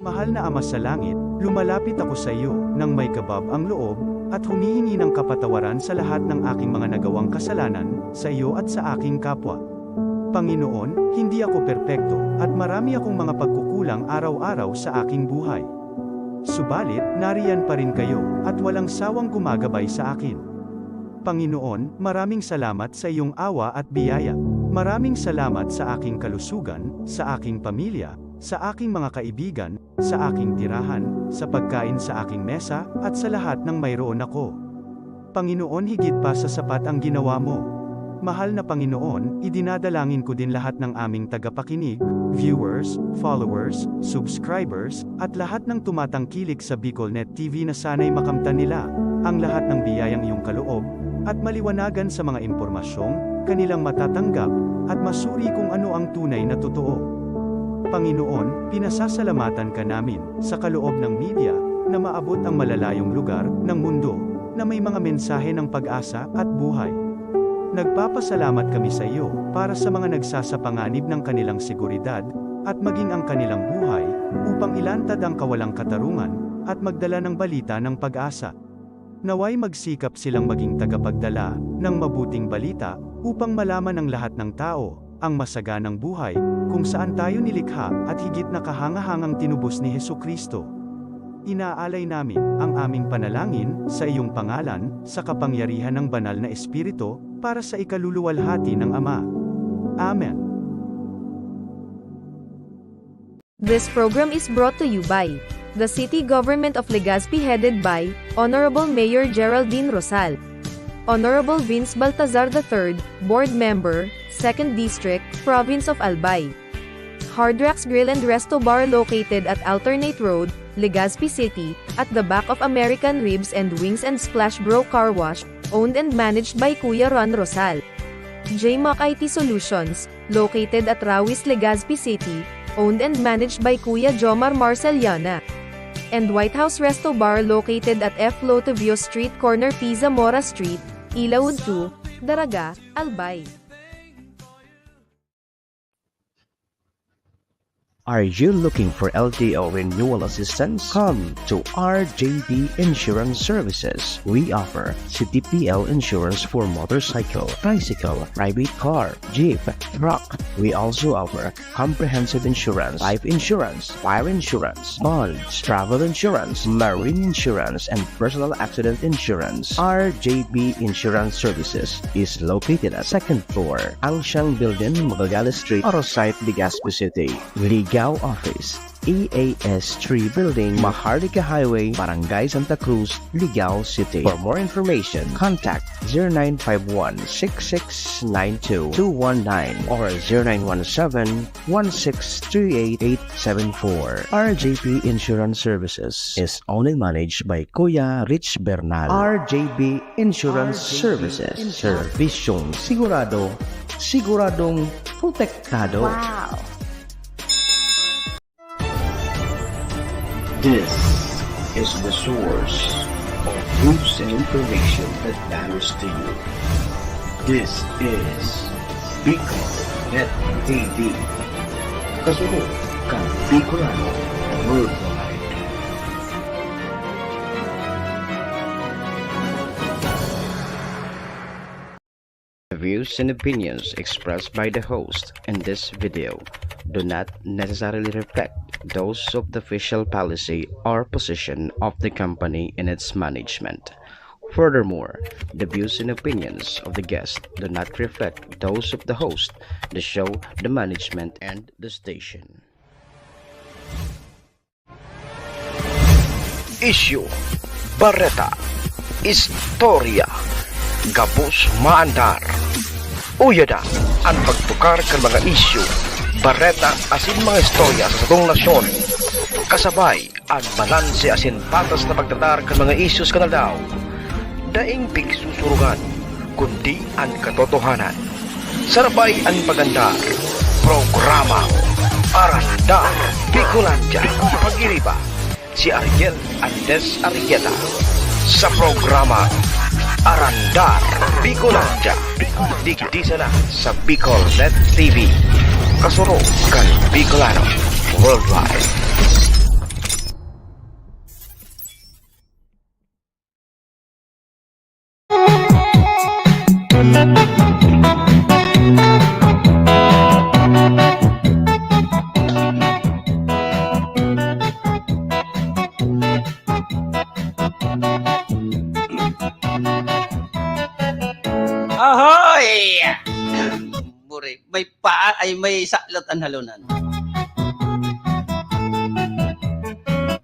Mahal na Ama sa Langit, lumalapit ako sa iyo, nang may kabab ang loob, at humihingi ng kapatawaran sa lahat ng aking mga nagawang kasalanan, sa iyo at sa aking kapwa. Panginoon, hindi ako perpekto, at marami akong mga pagkukulang araw-araw sa aking buhay. Subalit, nariyan pa rin kayo, at walang sawang gumagabay sa akin. Panginoon, maraming salamat sa iyong awa at biyaya. Maraming salamat sa aking kalusugan, sa aking pamilya, sa aking mga kaibigan, sa aking tirahan, sa pagkain sa aking mesa, at sa lahat ng mayroon ako. Panginoon, higit pa sa sapat ang ginawa mo. Mahal na Panginoon, idinadalangin ko din lahat ng aming tagapakinig, viewers, followers, subscribers, at lahat ng tumatangkilik sa BicolNet TV na sana'y makamtan nila ang lahat ng biyayang iyong kaloob, at maliwanagan sa mga impormasyong kanilang matatanggap, at masuri kung ano ang tunay na totoo. Panginoon, pinasasalamatan ka namin sa kaloob ng media na maabot ang malalayong lugar ng mundo na may mga mensahe ng pag-asa at buhay. Nagpapasalamat kami sa iyo para sa mga nagsasapanganib ng kanilang seguridad at maging ang kanilang buhay upang ilantad ang kawalang katarungan at magdala ng balita ng pag-asa. Naway magsikap silang maging tagapagdala ng mabuting balita upang malaman ng lahat ng tao ang masaganang buhay, kung saan tayo nilikha at higit na kahangahangang tinubos ni Hesukristo. Inaalay namin ang aming panalangin sa iyong pangalan, sa kapangyarihan ng banal na Espiritu, para sa ikaluluwalhati ng Ama. Amen. This program is brought to you by the City Government of Legazpi, headed by Honorable Mayor Geraldine Rosal, Honorable Vince Baltazar III, Board Member, 2nd District, Province of Albay. Hardrax Grill and Resto Bar located at Alternate Road, Legazpi City, at the back of American Ribs and Wings and Splash Bro Car Wash, owned and managed by Kuya Ron Rosal. JMAC IT Solutions, located at Rawis, Legazpi City, owned and managed by Kuya Jomar Marceliana. And White House Resto Bar located at F. Lotavio Street Corner Pisa Mora Street, Ilaud 2, Daraga, Albay. Are you looking for LTO renewal assistance? Come to RJB Insurance Services. We offer CTPL insurance for motorcycle, tricycle, private car, jeep, truck. We also offer comprehensive insurance, life insurance, fire insurance, bonds, travel insurance, marine insurance, and personal accident insurance. RJB Insurance Services is located at 2nd floor, Angsiang Building, Magallanes Street, Orosite, Legazpi City. Ligao Office, EAS 3 Building, Maharlika Highway, Barangay Santa Cruz, Ligao City. For more information, contact 0951-6692-219 or 0917-1638874. RJP Insurance Services is owned and managed by Kuya Rich Bernal. RJB Insurance Services. Servisyong sigurado, siguradong protektado. Wow! This is the source of news and information that matters to you. This is BicolNet TV. Kasunod kang Bicolano Worldwide. The views and opinions expressed by the host in this video do not necessarily reflect those of the official policy or position of the company and its management. Furthermore, the views and opinions of the guest do not reflect those of the host, the show, the management, and the station. Isyu, Bareta, Istorya, Gabus Maandar. Uyada ang pagtukar kan mga isyu, bareta asin mga istorya sa satong nasyon. Kasabay ang balanse asin patas na pagtatar kan mga isyus kanaldaw. Daing pigsusurugan, kundi ang katotohanan. Sarabay ang pagandar, programa, Arandar, Bicolandia, pag-iriba, si Ariel Andes Arrieta. Sa programa, Arandar, Bicolandia, digdisa na sa BicolNet TV. Kasuro kan Bicolano Worldwide. Ay! Buri, may paa ay may saklot ang halunan.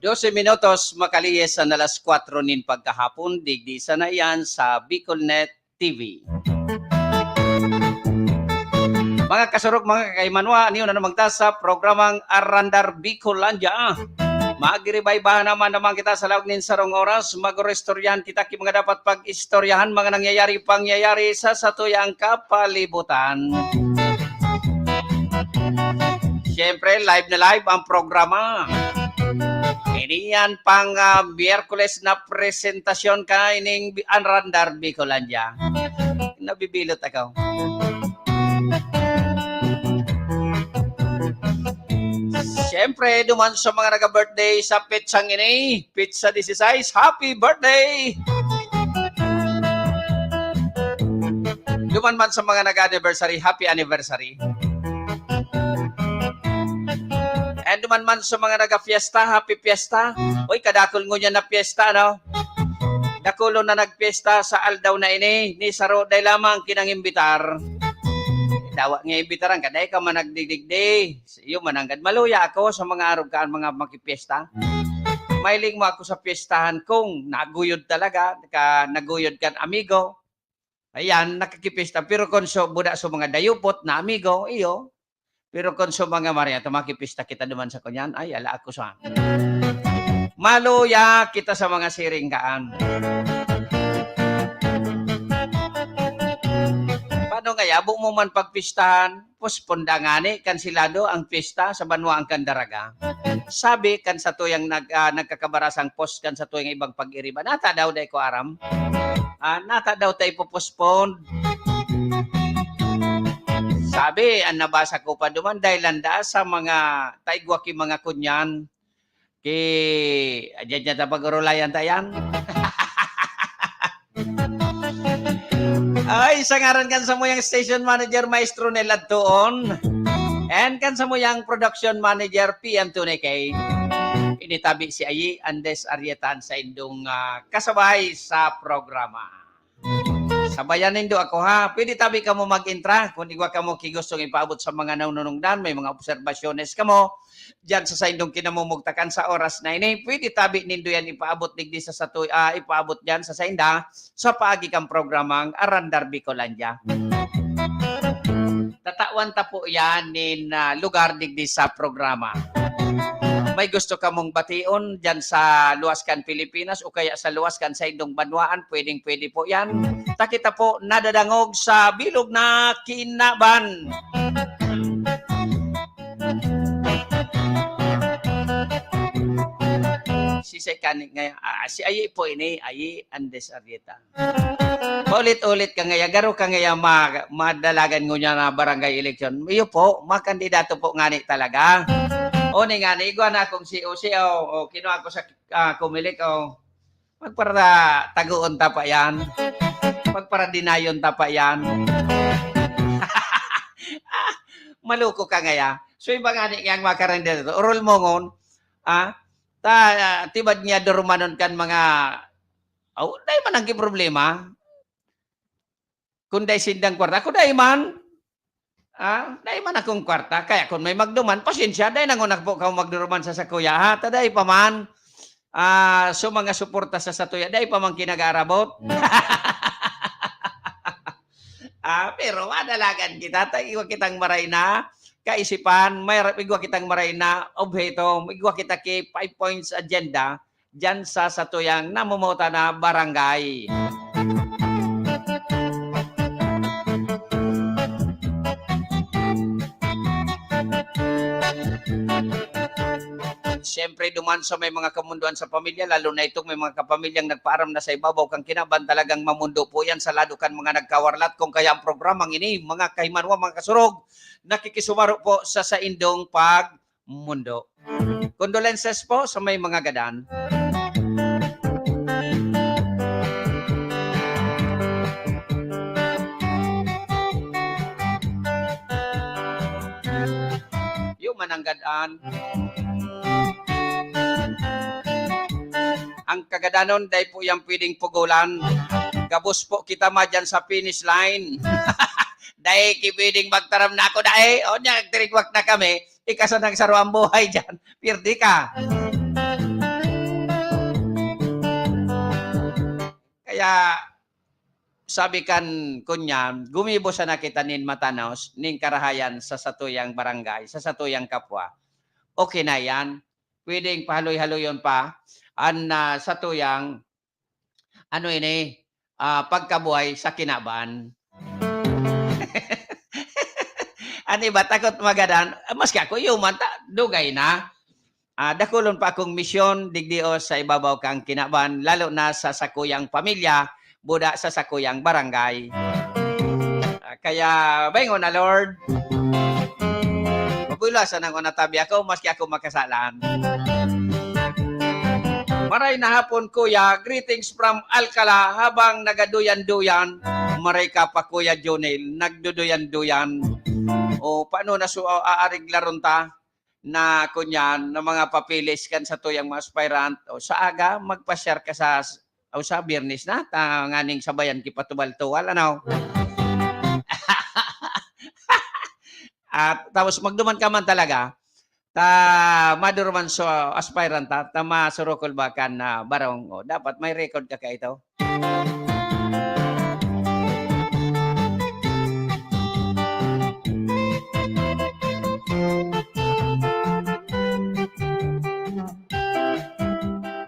12 minutos makaliyes sa alas 4 nin pagkahapon, digdi sana yan sa Bicolnet TV. Mga kasurok, mga kaimanwa, niyo na namagta sa programang Arandar Bicolandia. Maagiribay-bahan naman kita sa lawag nin sarong oras, mag-restoryahan kita mga dapat pag-istoryahan, mga pangyayari sa satuyang kapalibutan. Siyempre, live na live ang programa. Iniyan pang Miyerkules na presentasyon ka ining Arandar Bicolandia. Nabibilot ako. Siyempre, duman sa mga nag-birthday sa pitsang ini, pizza 16, happy birthday! Duman man sa mga nag-anniversary, happy anniversary. And duman man sa mga nag-fiesta, happy fiesta. Uy, kadakol ngo niya na fiesta, no? Dakulo na nag-fiesta sa aldaw na ini, ni Saro day lamang kinangimbitar. Dawa nga imbitaran, kaday ka managdigdigdi. Iyo mananggad. Maluya ako sa mga araw kaan mga makipiesta. Mailing mo ako sa piestahan kung naguyod talaga, naguyod kan amigo. Ayan, nakikipista. Pero kung so, buda sa mga dayupot na amigo, iyo. Pero kung so mga Maria, tumakipista kita naman sa kunyan, ay ala ako sa. Maluya kita sa mga siringkaan. Paano nga, yabo mo man pagpistahan, pusponda nga ni, kansilado ang pista sa banwa ang kandaraga. Sabi, kan sa tuyang nagkakabarasang post, kan sa tuyang ibang pag-iriba, nata daw day ko aram. Nata daw tayo pupospond. Sabi, ang nabasa ko pa duman, dahil landa sa mga taigwa ki mga kunyan, adyan niya tapag-urulayan tayan. Ay, sangaran kan sa mo yung station manager Maestro Nelad Tuon. And kan sa mo yung production manager PM Tunekay. Initabi si Ayi Andes Arietan sa indong kasabay sa programa. Sabayan nindo ako ha. Pwede tabi ka mo mag-intra. Kung igwa ka mo kigustong ipaabot sa mga nanunungdan, may mga obserbasyones ka mo. Diyan sa indong kinamumugtakan sa oras na ini, pwede tabi nindo yan ipaabot digdi sa ipaabot diyan sa sainda sa paagi kang programang Arandar Bicolandia. Tatawan ta po yan nin lugar digdi sa programa. May gusto ka mong bation dyan sa Luwaskan, Pilipinas o kaya sa Luwaskan sa indong banwaan, pwedeng-pwede po yan. Takita po nadadangog sa bilog na Kinaban. Si Ayi po ini, Ayi Andes Arrieta. Paulit-ulit ka ngaya, garo ka ngaya madalagan ngo niya na barangay election. Iyo po, makandidato po ngani talaga. O ni ngani, igwa na akong COC o kinuha ko sa kumilik o magpara taguon ta pa yan. Magpara dinayon ta pa yan. Maluko ka ngaya. So iba ngani yang makarandidato. Urol mo ngon, tibad niya durumanon kan mga dahil man ang problema. Kung dahil sindang kwarta, kung dahil man, dahil man akong kwarta, kaya kung may magduman, pasensya, dahil nangunak po ka magduruman sa sakuya, ha? Dahil pa man, so mga suporta sa satuya, dahil pa man kinagarabot. Pero madalagan kita, iwa kitang maray na, kaisipan, may igwa kitang maray na, obheto, igwa kita ki 5 points agenda, dyan sa satuyang namumuta na barangay. Siyempre, duman sa may mga kamunduan sa pamilya, lalo na itong may mga kapamilyang nagpaaram na sa ibabaw kang kinaban, talagang mamundo po yan sa ladukan mga nagkawarlat. Kung kaya ang programang ini, mga kahimanwa, mga kasurog, nakikisumaro po sa indong pagmundo. Condolences po sa may mga gadan. Yung mananggadaan. Ang kagadanon, dahil po yung pwedeng pugulan. Gabos po kita dyan sa finish line. Dahil kipiling magtaram na ako dahil. O niya, nagtirigwak na kami. Ikasan ng saro ang buhay dyan. Pirdi ka. Kaya, sabi kan kunya, gumibo sa nakita nin Matanos, nin karahayan sa satuyang barangay, sa satuyang kapwa. Okay na yan. Pwedeng pahaloy-haloyon pa. Satuyang, pagkabuhay sa kinaban. Ani ba takot magadan? Maski ako yuman dugay na. Dakulon pa akong misyon digdio sa ibabaw kang kinaban lalo na sa sakuyang pamilya, buda sa sakuyang barangay. Kaya baingon na Lord. Mabulasan ang unatabi ako maski ako makasalan. Maray na hapon kuya, greetings from Alcala habang nagaduyan-duyan. Maray ka pa kuya Jonel, nagduduyan-duyan. O paano na aariglaron ta na kunyan na mga papilis kan sa tuyang mga aspirant o sa aga magpa-share ka sa Biyernes na nganing sabayan kipatubal-tuwal ano. At tapos magduman ka man talaga madurman sa aspirant ta masurukol ba kan na barong dapat may record ka ito.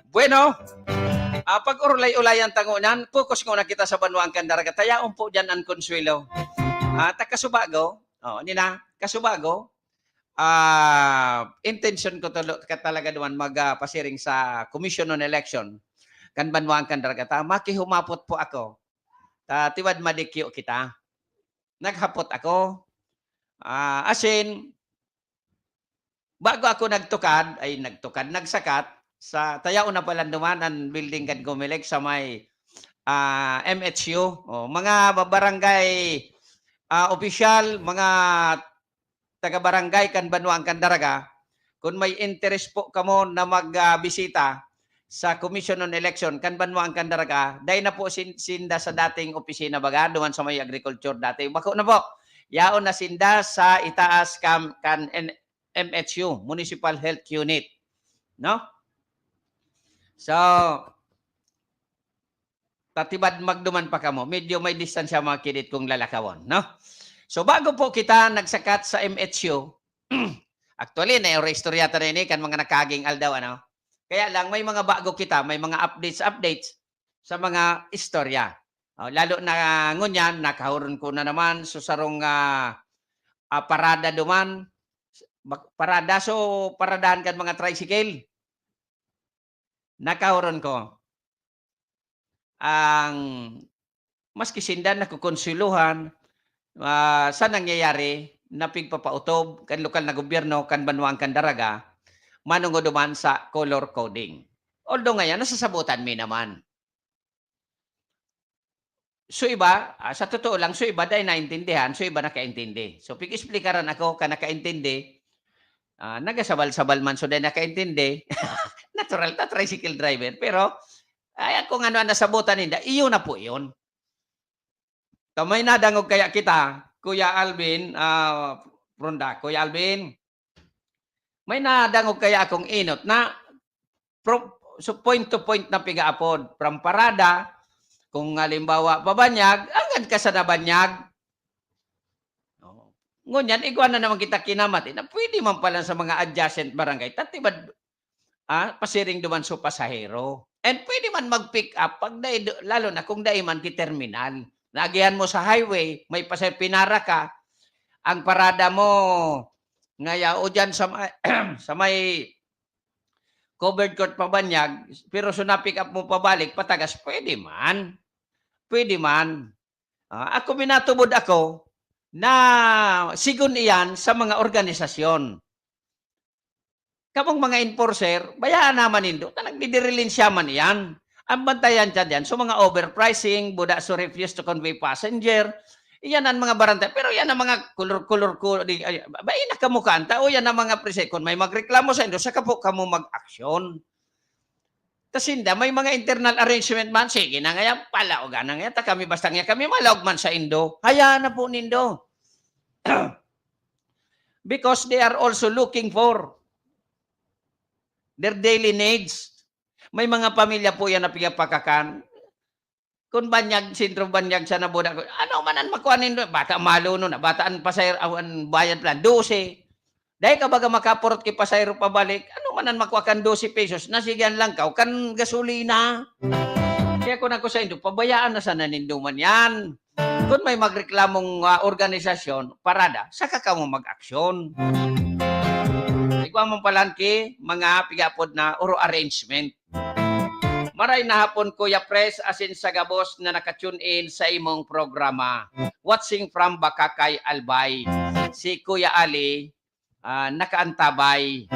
Bueno, pag urulay-ulayan tangunan, focus ko na kita sa Banwang Candaraga. Tayaon po dyan ang Consuelo. Kasubago, Kasubago, intention ko talaga duman magpasiring sa Commission on Election kan Banwang Candaraga. Makihumapot po ako. Tiwad madikyo kita. Naghapot ako. Bago ako nagsakat, sa tayaon na pala duman ang building kan Gumileg sa may MHU. Mga barangay official, mga taga-barangay kan Banwang Candaraga, kung may interest po kamo na magbisita sa Commission on Election kan Banwang Candaraga, dahil na po sinda sa dating opisina baga, duman sa may agriculture dati. Bako na po, yaon na sinda sa itaas kan MHU, Municipal Health Unit. No? So, tatibad magduman pa kamo. Medyo may distansya mga kidit kong lalakawon. No? So, bago po kita nagsakat sa MHU, actually, na-restoryata na ini kan mga nakaging aldaw. Ano? Kaya lang, may mga bago kita, may mga updates sa mga istorya. Lalo na ngunyan, nakahuron ko na naman so sarong parada duman. Paradahan kan mga tricycle. Nakahuron ko ang maski sindan nakukonsiluhan sa nangyayari na pigpapautob kan lokal na gobyerno kan Banwang Candaraga manungod duman sa color coding. Although ngayon nasasabutan mi naman. So iba, sa totoo lang, so iba dahil naintindihan, so iba nakaintindi. So pig-explikaran ako ka nakaintindi, nagasabal-sabal man so dahil nakaintindi, natural ta tricycle driver, pero kung ano ang nasabutan ninda, iyon na po iyon. May nadangog kaya kita, Kuya Alvin, Kuya Alvin, may nadangog kaya akong inot na so point to point na pigaapod from parada, kung halimbawa pabanyag, angad ka sa nabanyag. Ngunyan, iguan na naman kita kinamati na pwede man pala sa mga adjacent barangay, tatibad pasiring duman so pasahero. And pwede man mag-pick up, lalo na kung dahil man ki terminal. Nagihan mo sa highway, may pinara ka, ang parada mo, ngaya o dyan sa may covered court pabanyag, pero so na-pick up mo pabalik, patagas, pwede man. Pwede man. Ako minatubod ako na sigun iyan sa mga organisasyon. Kapag mga enforcer, bayaan naman nindo, nagdidirilin siya man yan. Ang bantayan dyan, so mga overpricing, buda so refuse to convey passenger, iyan ang mga barantay. Pero yan ang mga kulor-kulor, bayan na kamukanta, o yan ang mga preset. Kung may magreklamo sa indo, saka po kamo mag-aksyon. Tasinda, may mga internal arrangement man. Sige na nga yan, palaogan na nga yan. Ta kami basta nga kami malaog man sa Indo. Hayaan na po nindo. Because they are also looking for their daily needs. May mga pamilya po yan na pigapakakan. Kung banyag, sintro banyag sa nabuda ko, ano manan makuanin doon? Bata malo no na, bataan pasayro, awan bayad plan, 12. Dahil ka baga makapurot kay pasayro pabalik, ano manan makuha kan 12 pesos, nasigyan lang ka, kan gasolina. Kaya kung ako sa Indo, pabayaan na sa naninduman yan. Kung may magreklamong organisasyon, parada, saka ka mo mag-aksyon. Ikaw mong palanki, mga pigapod na oro arrangement. Maray na hapon, Kuya Pres, asin sa gabos na nakatune in sa imong programa. Watching from Bakakay, Albay. Si Kuya Ali, nakaantabay.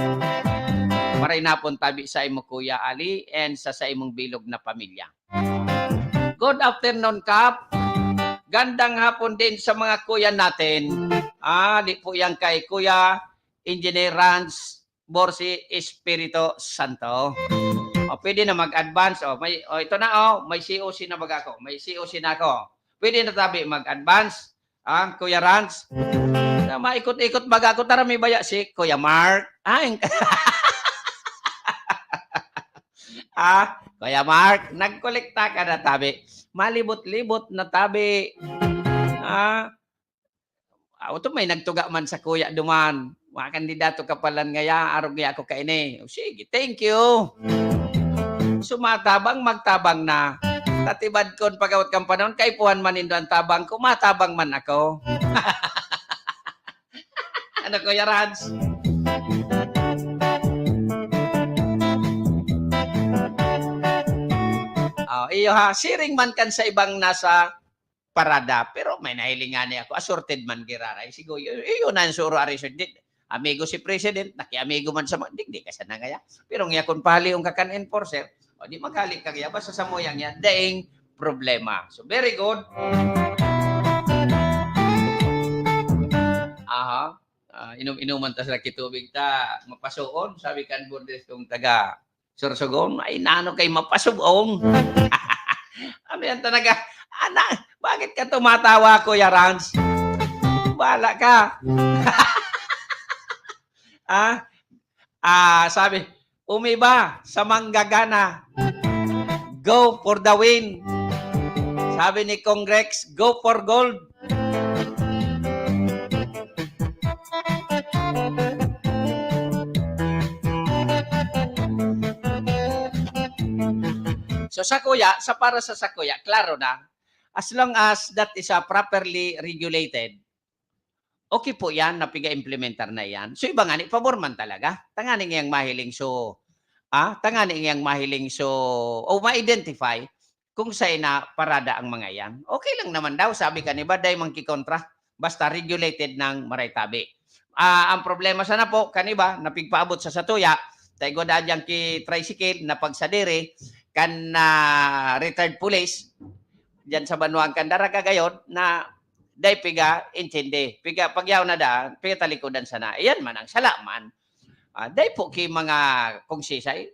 Maray na hapon tabi sa imong Kuya Ali and sa imong bilog na pamilya. Good afternoon, Kap. Gandang hapon din sa mga kuya natin. Di po yan kay Kuya Engineer Rans Borsi Espirito Santo. Pwede na mag-advance. Ito na, may COC na baga ako. May COC na ako. Pwede na tabi mag-advance. Kuya Rans. Maikot-ikot baga ako. Tara may baya si Kuya Mark. Kuya Mark, nagkolekta ka na tabi. Malibot-libot na tabi. Ito may nagtuga man sa kuya duman. Mga kandidato kapalan ngaya, arog niya ako kaini. Sige, thank you. Sumatabang, magtabang na. Tatibad kon pagawat kang panahon, kay puhan man indo ang tabang ko, matabang man ako. Ano Kuya Rans? Iyo ha, siring man kan sa ibang nasa parada, pero may nahilingan niya ako, assorted man giraray. Siguro, iyo na ang suro arisod. Amigo si President, nakiamigo man sa mga, di kasi na ngaya. Pero nga kung pahali yung kakan enforcer, di maghalik kagaya, basta sa moyang yan, daing problema. So, very good. Inom-inuman ta sa kitubig ta, mapasuon, sabi kan Bordes kong taga Sorsogon, ay nano kay mapasuon. Ano yan talaga? Anak, bakit ka tumatawa, Kuya Rans? Bala ka. Sabi, umiba sa manggagana. Go for the win. Sabi ni Congress, go for gold. So para sa sakuya, klaro na, as long as that is properly regulated, okay po yan, napiga-implementar na yan. So iba nga ni, pabor man talaga. Tangani ngayang mahiling ma-identify kung saan na parada ang mga yan. Okay lang naman daw, sabi ka ni ba, day mangkikontra, basta regulated ng maraytabi. Ang problema sana po, kaniba, napigpaabot sa satuya, tayo godadyan ki tricycle na pagsadiri, kan retired police, dyan sa Banuang Kandara kagayon, na day piga intindi. Piga pagyaw na da, piga talikodan sana. Iyan man ang salaman. Day po ki mga kungsisay.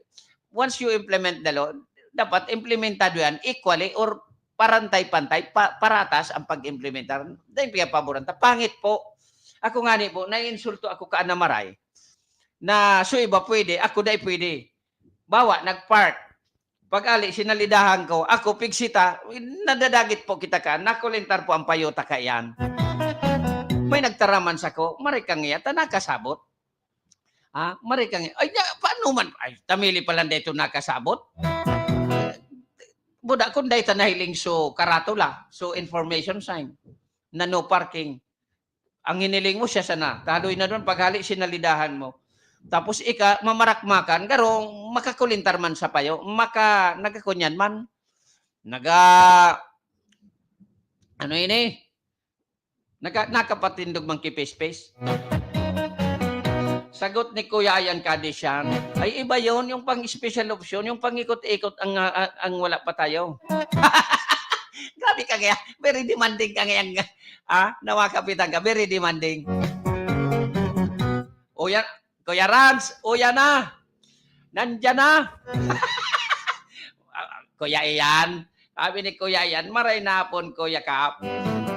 Once you implement the law, dapat implementado yan equally or parantay-pantay, paratas ang pag-implementar. Day piga paboran. Pangit po. Ako nga ni po, naiinsulto ako ka na maray. Na so iba pwede, ako day pwede. Bawa, nagpark. Pag-ali, sinalidahan ko, ako, pigsita, nadadagit po kita ka, nakulintar po ang payota ka yan. May nagtaraman sa ko, marikang iya, nakasabot. Marikang iya, ay, paano man? Ay, tamili pala dito nakasabot. Buda, kung dahil nahiling so karatula, so information sign, na no parking. Ang hiniling mo siya sana, tadoy na doon, paghali, sinalidahan mo. Tapos mamarakmakan, garong makakulintar man sa payo, nagakunyan man. Nakapatindog mang kipis-pis. Sagot ni Kuya Ayan Kadisyan, ay iba yon yung pang-special option, yung pang-ikot-ikot ang wala pa tayo. Grabe ka kaya, very demanding ka ngayang, nawakapitan ka, very demanding. O yan, Kuya Rans, o yan na. Nandyan na. Kuya Ian. Sabi ni Kuya Ian, maray na hapon, Kuya Kap.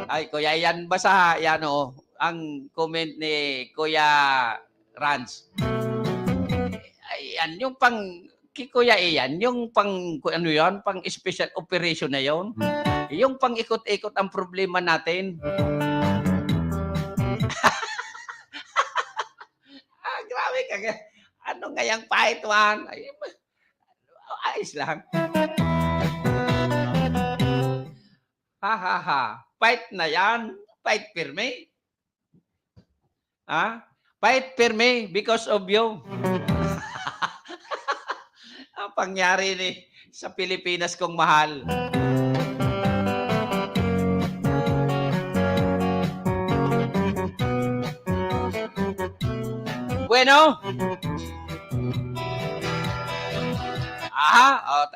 Ay, Kuya Ian, basta yan o, ang comment ni Kuya Rans. Ayan, yung pang, kay Kuya Ian, yung pang, ano yun, pang special operation na yun. Yung pang ikot-ikot ang problema natin. Grabe ka. Ano ngayang pahit man? Ay, ayos lang. Ha ha ha. Fight na yan. Fight firme. Ha? Fight firme because of you. Ang pangyari ni sa Pilipinas kong mahal. Bueno. Aha,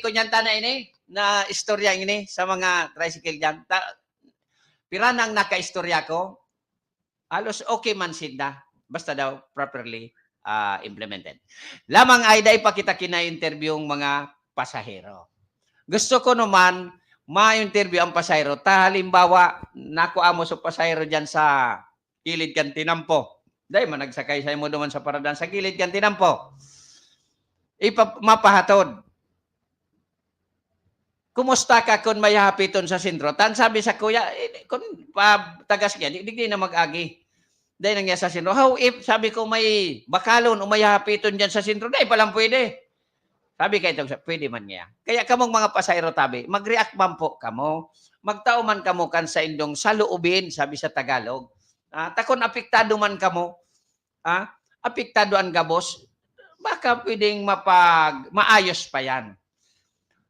kunyanta na ini na istorya ini sa mga tricycle dyan. Pira nang naka-istorya ko, halos okay man sinda, basta daw properly implemented. Lamang ay dahil pa kita kina-interview ang mga pasahero. Gusto ko naman ma-interview ang pasahero. Halimbawa, nakuha mo sa pasahero dyan sa kilid kan tinampo. Dahil managsakay sa mo naman sa paradan sa kilid kan tinampo. Mapahatod. Kumusta ka kung may hapiton sa sentro? Tan sabi sa kuya, kung tagas niya, di na mag-agi. Dahil nangyay sa sentro. How if, sabi ko, may bakalon o may hapiton dyan sa sentro, dahil palang pwede. Sabi kayo, pwede man niya. Kaya kamong mga pasayro tabi, mag-react man po kamo. Magtao man kamo kan sa indong saluubin, sabi sa Tagalog. Takon apektado man kamo, apektado ang gabos, baka pwedeng maayos pa yan.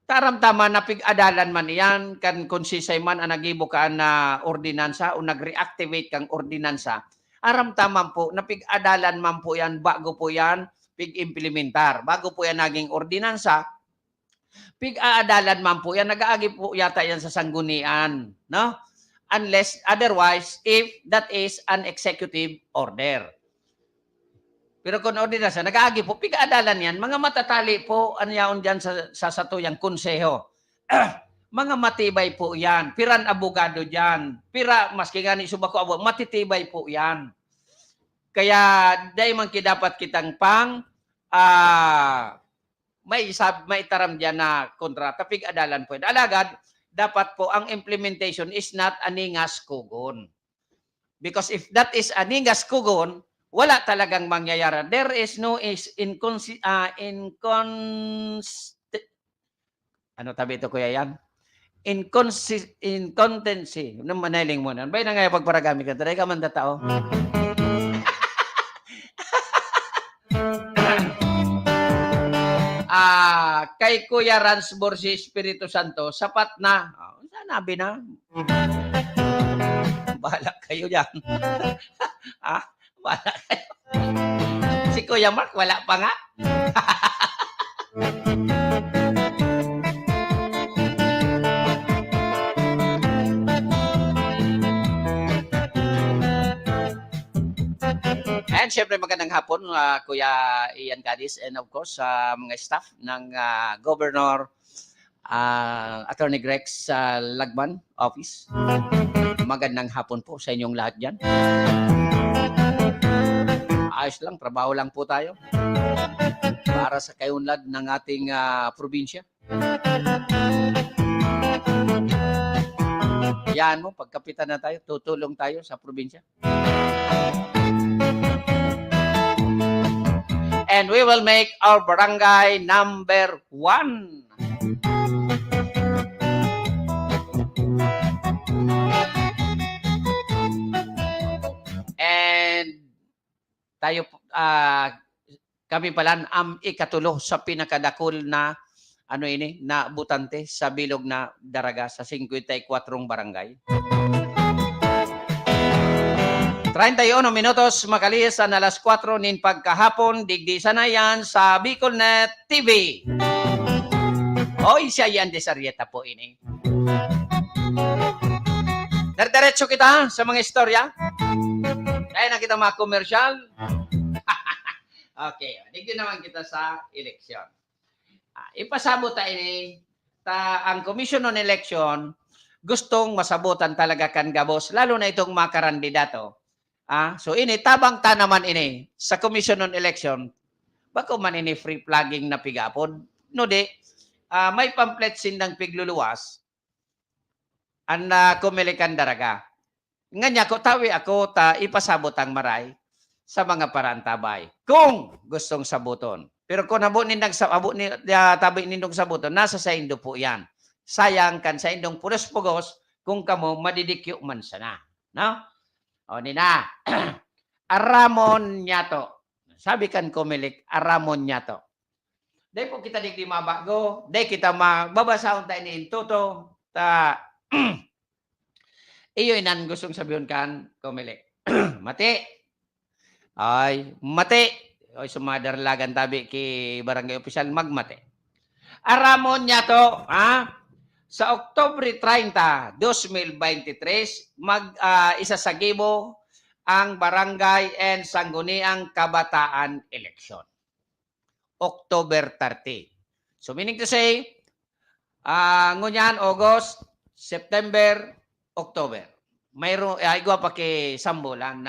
Taramtama na pig-adalan man yan, kan konsisay man ang nagibo ka na ordinansa o nag-reactivate kang ordinansa, aramtaman po, na pig-adalan man po yan, bago po yan, pig-implementar. Bago po yan naging ordinansa, pig-aadalan man po yan, nag-aagi po yata yan sa sanggunian, no? Unless, otherwise, if that is an executive order. Pero kung ordinansa, nag-aagi po, pig-aadalan yan, mga matatali po, ano yaon dyan sa satuyang konseho. Mga matibay po yan. Piran abogado dyan. Pira, maski nga ni subako abo, matitibay po yan. Kaya, dahil man dapat kitang may taram dyan na kontrata, pig-adalan po yan. Alagad, dapat po ang implementation is not aningas kugon. Because if that is aningas kugon, wala talagang mangyayari. There is no ano tabi ito kuya yan? Incontency. Nung manaling mo na. Bay na nga pagparagami ka. Taray ka man tao. Kay Kuya Rans Borsi Espiritu Santo, sapat na. Sanabi na. Bahala kayo yan. Wala kayo. Si Kuya Mark, wala pa nga. And syempre magandang hapon, Kuya Ian Cadiz, and of course, mga staff ng Governor Attorney Grex Lagman Office. Magandang hapon po sa inyong lahat dyan. Ayos lang, trabaho lang po tayo para sa kayunlad ng ating probinsya. Yan mo, pagkapitan na tayo, tutulong tayo sa probinsya. And we will make our barangay number 1. And tayo kami pala ang ikatulo sa pinakadakol na na butante sa bilog na daraga sa 54 barangay. 31 minutos makaliis na alas 4 nin pagkahapon, digdi sana yan sa Bicolnet TV. Oy, siya yan de Sarieta po ini. Diretso kita sa mga istorya. Kaya na kita mga komersyal. Okay, digdi naman kita sa eleksyon. ipasabot ta ini ang Commission on Election gustong masabutan talaga kan gabos lalo na itong mga kandidato. So ini tabang ta naman ini sa Commission on Election bako man ini free flagging na pigapon. No di may pamphlet sindang pigluluwas an kumilikan daraga. Nganya ko tawi ako ta ipasabot ang maray sa mga parantabay kung gustong sabuton. Pero kung abo nindang tabi nindong sabuton, nasa sa indo po yan. Sayang kan sa indong pulos-pugos kung kamo madidikyo man sana. No? O nina, aramon niya to. Sabi kan kumilik, aramon niya to. Dahil po kita di mabago, dahil kita magbabasahon tayo ni Intuto, iyo inan gustong sabihin kan kumilik. Mati. Ay, mati. O sumadarlagan tabi ki barangay opisyal magmate. Aramon niya to, sa Oktubre 30, 2023, isasagibo ang Barangay and Sangguniang Kabataan Election. October 30. So meaning to say, ngunyan, August, September, October. Mayroon, igwa pa ki sambulan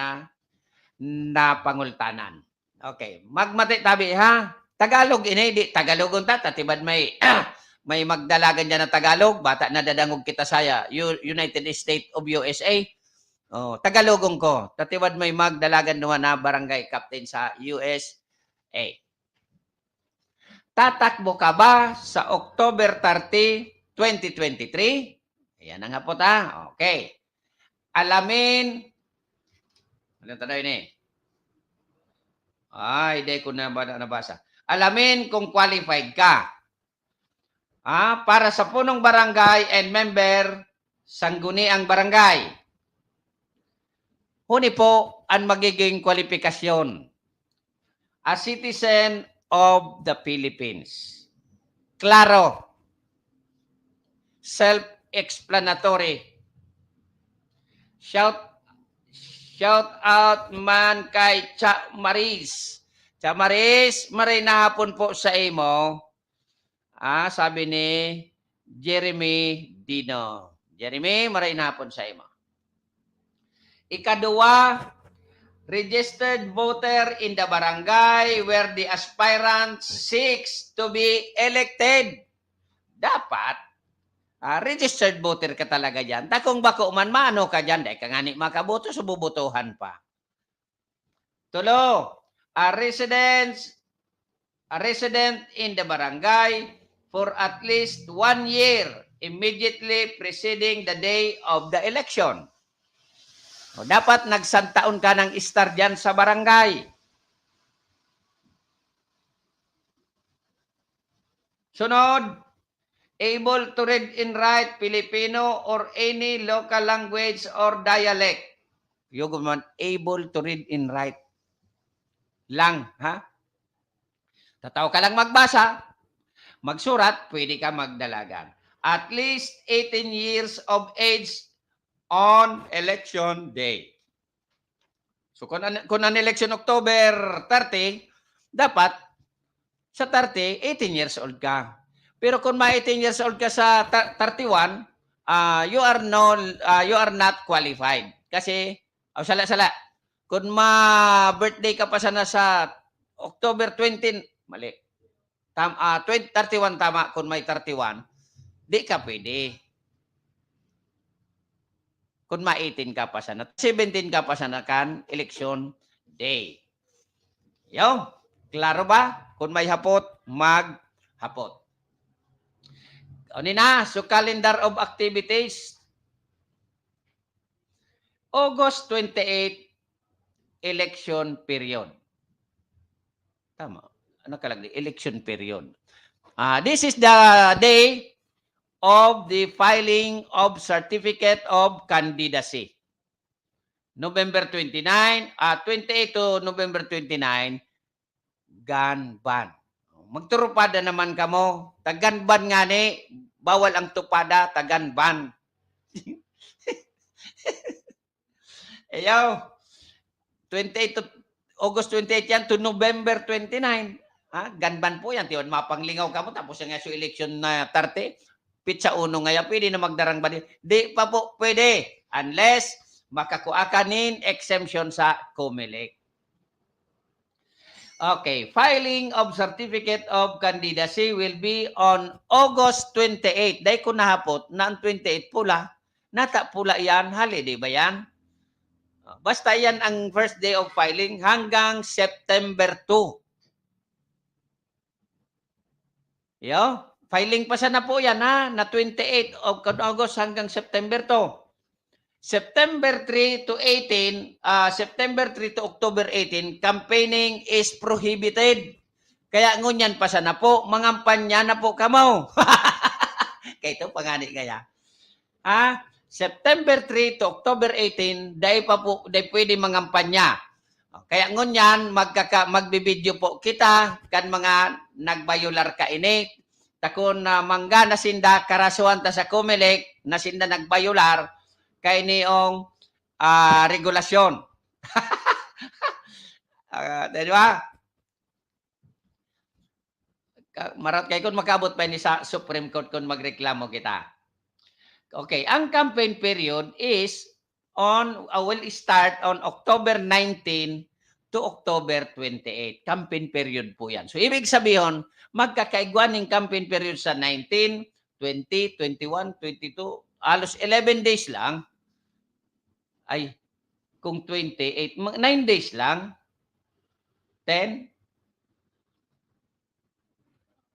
na pangultanan. Okay, magmati tabi ha. Tagalog ini di Tagalogon ta tatibad may may magdalagan diyan na Tagalog, bata na dadangog kita saya United States of USA. Oh, Tagalogong ko. Tatibad may magdalagan naman na barangay captain sa USA. Tatakbo ka ba sa October 30, 2023? Ayan na nga po ta. Okay. Alamin. Ano tayo ini? Ay, hindi ko na nabasa. Alamin kung qualified ka. Para sa punong barangay and member, sangguniang barangay. Huni po ang magiging kwalifikasyon. A citizen of the Philippines. Klaro. Self-explanatory. Shout out man kay Cha Maris. Cha Maris, maray na hapon po sa imo. Sabi ni Jeremy Dino. Jeremy, maray na hapon sa imo. Ikadua, registered voter in the barangay where the aspirant seeks to be elected. Dapat registered voter ka talaga dyan. Takong bako man, maano ka dyan. Dahil ka nga ni makaboto, sububutuhan pa. Tulo, a resident in the barangay for at least 1 year immediately preceding the day of the election. O, dapat nagsantaon ka ng star dyan sa barangay. Sunod, able to read and write Filipino or any local language or dialect. Yung man, able to read and write lang, ha? Tataw ka lang magbasa, magsurat, pwede ka magdalagan. At least 18 years of age on election day. So kung ang election October 30, dapat sa 30, 18 years old ka. Pero kung may 18 years old ka sa 31, you are not qualified. Kasi, sala. Kung birthday ka pa sana sa October 20, mali. 31 tama, kung may 31, di ka pwede. Kung may 18 ka pa sana, 17 ka pa sana kan, election day. Yo, klaro ba? Kung may hapot, maghapot. So calendar of activities. August 28, election period. Tama. Ano kalagay? Election period. This is the day of the filing of certificate of candidacy. November 29, 28 to November 29, gun ban. Magturupada naman kamo. Taganban nga ni. Bawal ang tupada. Taganban. Ayaw. 28 to August 28 yan to November 29. Ganban po yan. Tiyon, mapanglingaw ka mo, tapos yung so election na 30, pitsa uno ngayon, pwede na magdarang ba? Di pa po pwede. Unless makakuha ka nin exemption sa COMELEC. Okay, filing of certificate of candidacy will be on August 28. Dahil ko nahapot na ang 28 pula, nata pula yan, holiday ba yan? Basta yan ang first day of filing hanggang September 2. Yo, filing pa sana po yan ha, na 28 of August hanggang September 2. September 3 to 18, September 3 to October 18, campaigning is prohibited. Kaya ngunyan pa sana po, mangampanya na po kamo. Kaya ito, pangani kaya. September 3 to October 18, dahil pa po, dahil pwede mangampanya. Kaya ngunyan, magbibideo po kita, kan mga nagbayular ka ini, takon na mangga na sinda, karasuhan ta sa COMELEC, na sinda nagbayular, kay niong regulasyon. Di ba? Marat kay kun makabot pa ni sa Supreme Court kung magreklamo kita. Okay, ang campaign period is will start on October 19 to October 28. Campaign period po yan. So, ibig sabihin, magkakaigwan ng campaign period sa 19, 20, 21, 22, alos 11 days lang. Ay, kung 28, 9 days lang. 10.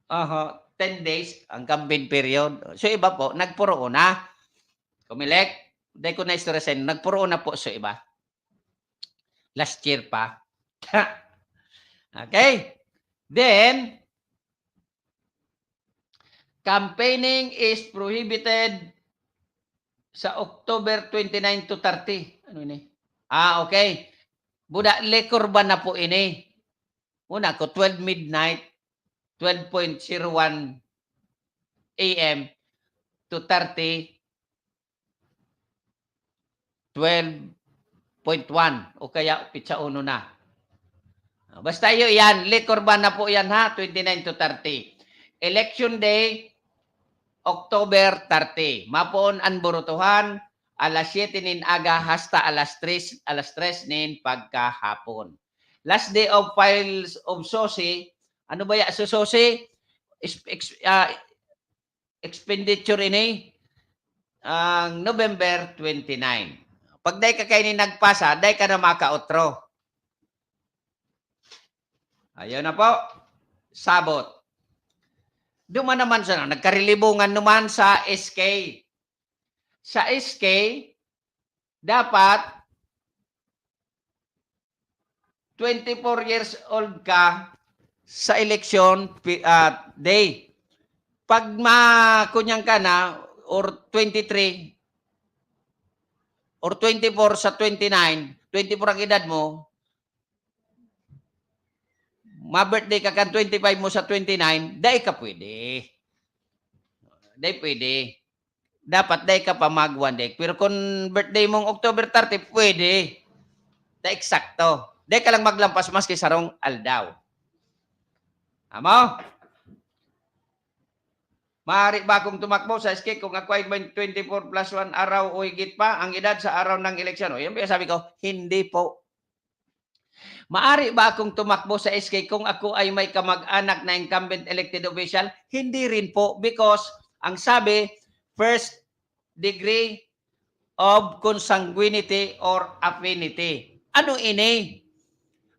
10 days ang campaign period. So, iba po, nagpuro na. COMELEC, dahil ko na-stress nagpuro na po sa iba. Last year pa. Okay. Then, campaigning is prohibited sa October 29 to 30. Ano ini? Okay. Buda, liquor ba na po ini? Una ko, 12 midnight, 12.01 a.m. to 30, 12.1 o kaya pitsa uno na. Basta yan, liquor ban na po yan ha, 29 to 30. Election day, October 30. Mapoon ang burutuhan, alas 7 nin aga hasta alas 3 nin pagkahapon. Last day of files of SOSI, ano ba ya sa SOSI? Expenditure ini ang November 29. Pag day ka kayo ni nagpasa, day ka na makaotro. Ayun na po. Sabot. Duman naman sa nagkarilibungan naman sa SK. Sa SK, dapat 24 years old ka sa election day. Pag makunyang ka na, or 23, or 24 sa 29, 24 ang edad mo, ma-birthday ka kan 25 mo sa 29, dahil ka pwede. Dahil pwede. Dapat dahil ka pa mag-one day. Pero kung birthday mong October 30, pwede. Dahil eksakto. Dahil ka lang maglampas maski sarong aldaw. Amo? Maaari ba akong tumakbo sa SK kung ako ay 24 plus 1 araw o higit pa ang edad sa araw ng eleksyon? O, yan sabi ko, hindi po. Maaari ba akong tumakbo sa SK kung ako ay may kamag-anak na incumbent elected official? Hindi rin po because ang sabi, first degree of consanguinity or affinity. Ano ini?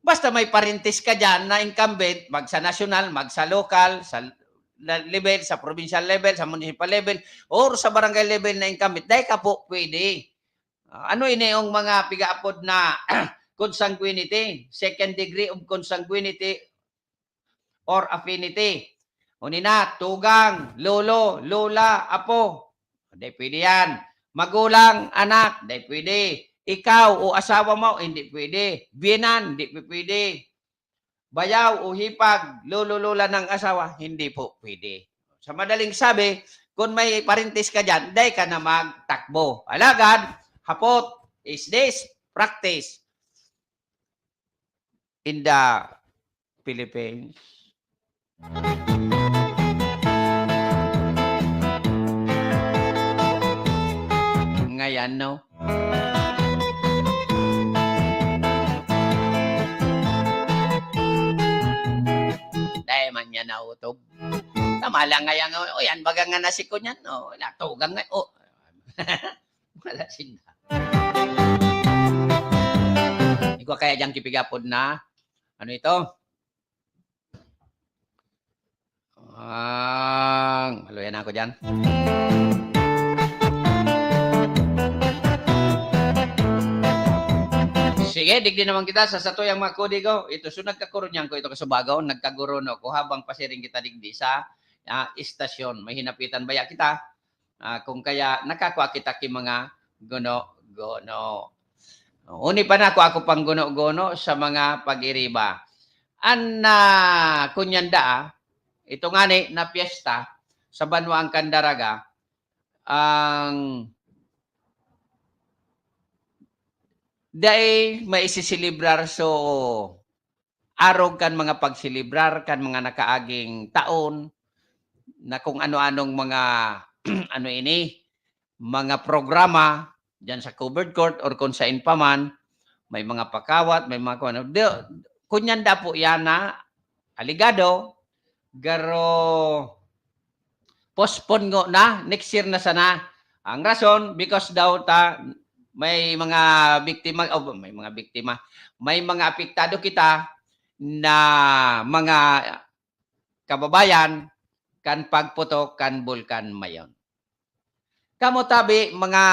Basta may parentis ka dyan na incumbent, mag sa national, mag sa local, sa level, sa provincial level, sa municipal level, or sa barangay level na incumbent, dahil ka po pwede. Ano ini yung mga pigaapod na consanguinity, second degree of consanguinity or affinity. Unina, tugang, lolo, lola, apo. Hindi pwede yan. Magulang, anak, hindi pwede. Ikaw o asawa mo, hindi pwede. Biyenan, hindi pwede. Bayaw o hipag, lolo, lola ng asawa, hindi po pwede. Sa madaling sabi, kung may parentis ka dyan, dahil ka na magtakbo. Alagad, hapot, is this practice in the Philippines. Ngayon, no? Dahil man niya nautob. Tama lang ngayon, o yan, baga nga nasiko niyan, o, natugang nga, o. Wala sinda. Hindi ko kaya diyang kipigapod na, ano ito? Maluyan ako dyan. Sige, digdi naman kita sa satuyang mga kodigo. Ito, so nagkakurunyan ko ito kasubagaw, nagkaguro no ko habang pasiring kita digdi sa istasyon. May hinapitan baya kita. Kung kaya nakakuha kita ki mga gono-gono. Uni pa na ako pang gono-gono sa mga pag-iriba. Kunyanda, ito nga ni na piyesta sa Banwaang Candaraga, ang dahil may isisilibrar so arog kan mga pagsilibrar kan mga nakaaging taon na kung ano-anong mga ano ini mga programa diyan sa covered court or kung saan pa man may mga pakawat, may mga kunyanda po yan na aligado garo postpone ngo na next year na sana. Ang rason because daw may mga biktima, may mga apektado kita na mga kababayan kan pagputok kan bulkan mayon. Kamo tabi mga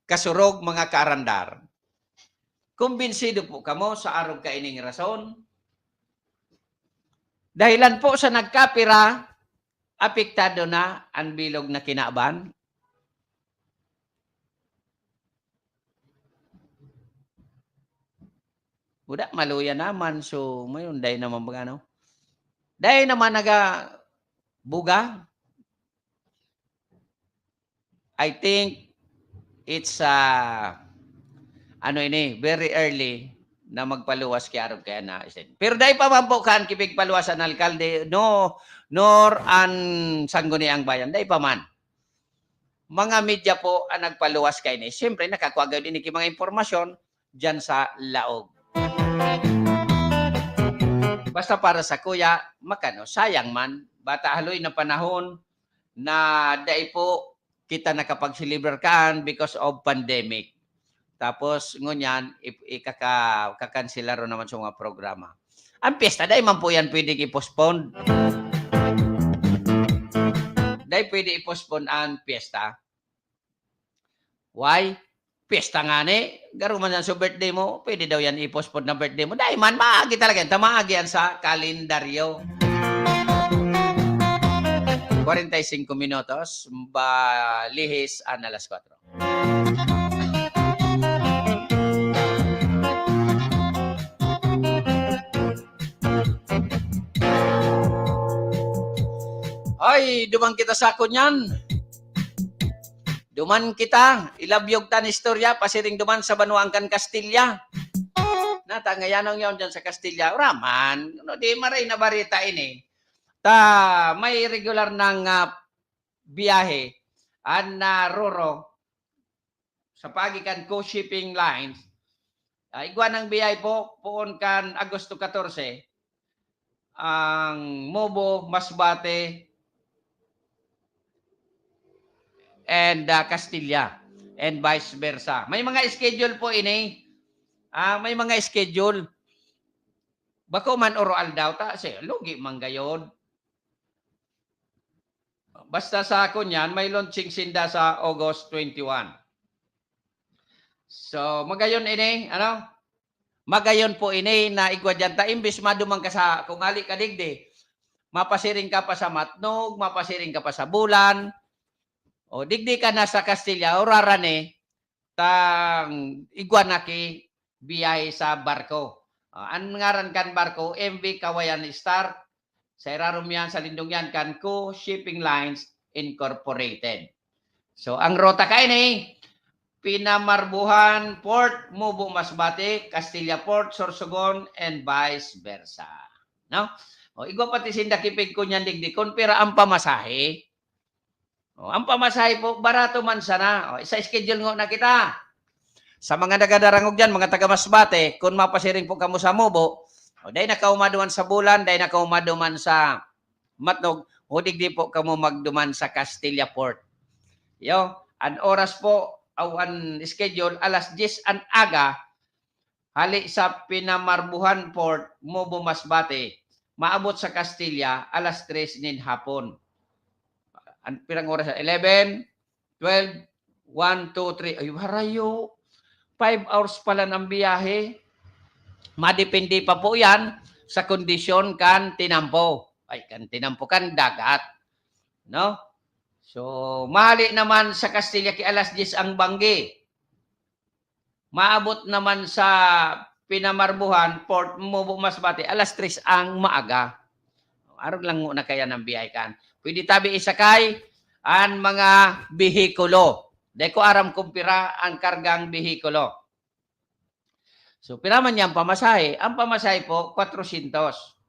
kasurog, mga kaarandar. Kumbinsido po kamo sa arog kaining rason. Dahilan po sa nagkapira, apektado na ang bilog na kinaaban. Uda, maluya naman. So, mayon, dahil naman ano. Dahil naman buga. I think it's very early na magpaluwas kay arog kaya na. Pero dahil pa man po kan kipig paluwas ang alkalde, nor an sangguniang bayan, dahil pa man. Mga media po ang nagpaluwas kay ni. Siyempre, nakakuha din mga impormasyon dyan sa laog. Basta para sa kuya, makano, sayang man, bata haloy na panahon na dahil po kita nakapagsilibrar kaan because of pandemic. Tapos, ngunyan, ikakansila ro naman sa mga programa. Ang piyesta, dahil man po yan pwede i-postpone. Dahil pwede i-postpone ang piyesta. Why? Piyesta nga ni, garo man yan sa birthday mo, pwede daw yan i-postpone na birthday mo. Dahil man, maagi talaga yan. Tamaagi yan sa kalendaryo. 45 minutos, lihis a las 4. Ay, duman kita sa kunyan. Duman kita, ilabyog tan istorya, pasiring duman sa Banwaang Castilla. Natangayanong yun dyan sa Castilla. Raman, no, di maray na barita ini. May regular ng biyahe na roro sa pagikan co-shipping lines. Igwa ng biyahe po, poon kan Agosto 14, ang Mobo, Masbate, and Castilla and vice versa. May mga schedule po ini. May mga schedule. Bako man oral daw ta, lugi man gayod. Basta sa akon yan, may launching sinda sa August 21. So, magayon ini, Magayon po ini na igwa dyan ta, imbis madumang ka sa, kung ali ka digdi, mapasiring ka pa sa Matnog, mapasiring ka pa sa Bulan, o digdi ka na sa Castilla, o rarane, igwa na ki biyahe sa barko. Ang ngaran kan barko, MV Kawayan Star, sa irarom yan, sa lindong yan, kan Co-Shipping Lines Incorporated. So, ang rota ka ini, Pinamarbuhan Port, Mubo Masbate, Castilla Port, Sorsogon, and vice versa. No? O, igwa pati sindakipig ko niyan digdikon, pero ang pamasahe. O, ang pamasahe po, barato man sana. O, isa schedule ngo na kita. Sa mga nagadarangog dyan, mga taga Masbate, kung mapasiring po kamo sa Mubo, o, dahil nakaumaduman sa Bulan, dahil nakaumaduman sa Matnog, o digdi po kamo magduman sa Castilla Port. Yo, an oras po, an schedule, alas 10 an aga, hali sa Pinamarbuhan Port, Mubo, Masbate, maabot sa Castilla, alas 3 nin hapon. Ang pirang oras? 11, 12, 1, 2, 3. Ay, harayo. 5 hours pala ng biyahe. Madepende pa po yan sa kondisyon kan tinampo. Ay, kan tinampo kan dagat. No? So, mahali naman sa Castilla ki alas 10 ang Banggi. Maabot naman sa Pinamarbuhan, Port Mubo, Masbate, alas 3 ang maaga. Araw lang na kaya ng biyahe kan. Pwede tabi isakay ang mga bihikulo. Dahil ko aram kumpira ang kargang bihikulo. So, piraman niya ang pamasahe. Ang pamasahe po, 400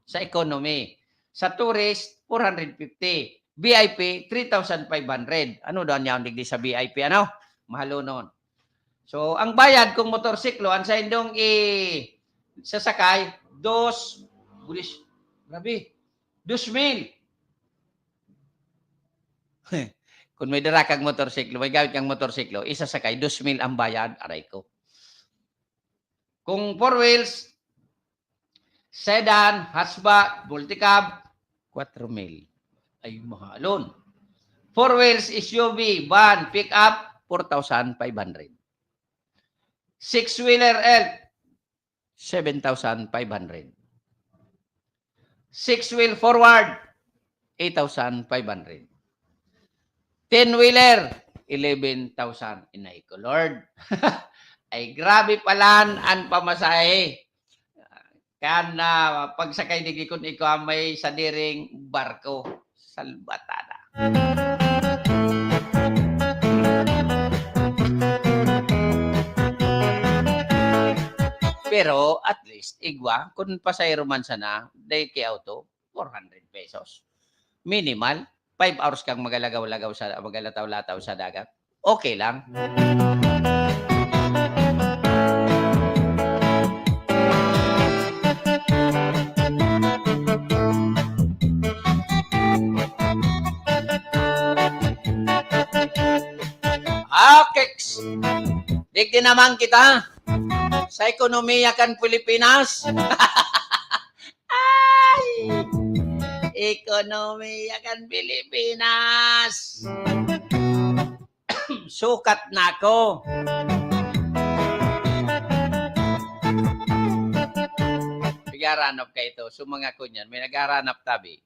sa economy. Sa tourist, 450. VIP, 3,500. Ano doon niya ang digdi sa VIP? Ano? Mahalo noon. So, ang bayad kung motorsiklo, ang sa indong sasakay, 2,000. Kung may dala kang motorsiklo, may gamit kang motorsiklo, isasakay, 2,000 ang bayad, aray ko. Kung 4 wheels, sedan, hatchback, multicab, 4,000. Ay, mahalon. 4 wheels, SUV, van, pick-up, 4,500. 6-wheeler elk, 7,500. 6-wheel forward, 8,500. 10-wheeler, 11,000. Inay ko, Lord. Ay, grabe palan ang pamasahe. Kana pagsakay di kun ikaw may sadiring barko. Salbatada. Pero at least, igwa, kung pasayro man sana, day kay auto, 400 pesos. Minimal. 5 hours kang magalagaw-lagaw sa magalataw-lataw sa dagat. Okay lang. Keks! Digdi naman kita sa ekonomiya kan Pilipinas. Ay! Ekonomiya kan Pilipinas. Sukat na ako. Nagaranap ka ito. So mga kunyan, may nagaranap tabi.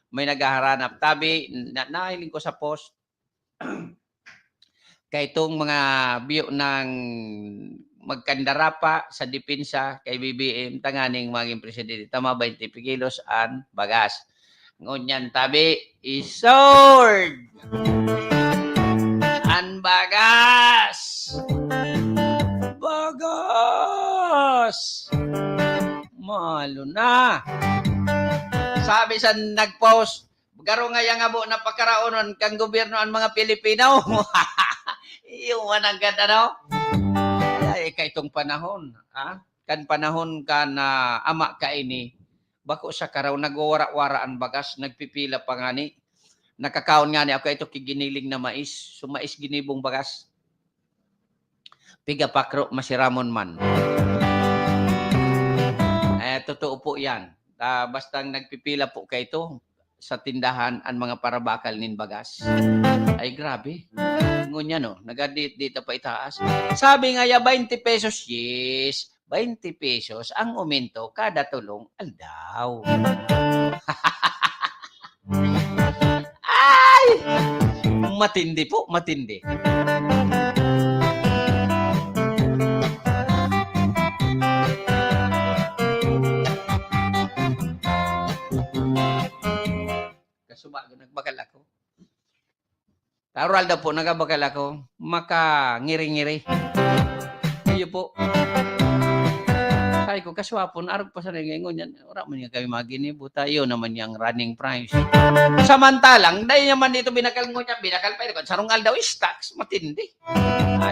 May nagaranap tabi. Nahiling ko sa post. Kay itong mga biyo ng magkandara pa sa depensa kay BBM tanganing maging presidente. Tama 20 kilos an bagas. Ngunyan tabi isord. An bagas. Bagas. Malo na. Sabi sa nagpost, garo nga yang abo na pagkaraonon kang gobyerno ang mga Pilipino. Iwan ang ganda, no? Ay, kaitong panahon, kan panahon ka na ama ka ini, bako sa karaw, nagwawara-wara ang bagas, nagpipila pa nga ni, nakakaon nga ni ako ito kiginiling na mais, sumais ginibong bagas. Piga pakro, masiramon man. Totoo po yan. Basta nagpipila po ka ito, sa tindahan ang mga parabakal nin bagas. Ay, grabe. Ngunya, no? Nagadit-dita pa itaas. Sabi nga, 20 pesos, yes. 20 pesos ang umento kada tulong aldaw. Ay! Matindi po, matindi. Suba, nagbakal ako. Tarual daw po, nagabakal ako. Maka ngiri-ngiri. Iyo po. Sabi ko, kaswapon, arog pa sa nangingon yan. Ora man niya kami maginibo tayo naman yung running price. Samantalang, dahil naman dito binakal mo niya, binakal pa rin. Sarong aldaw is tax, matindi.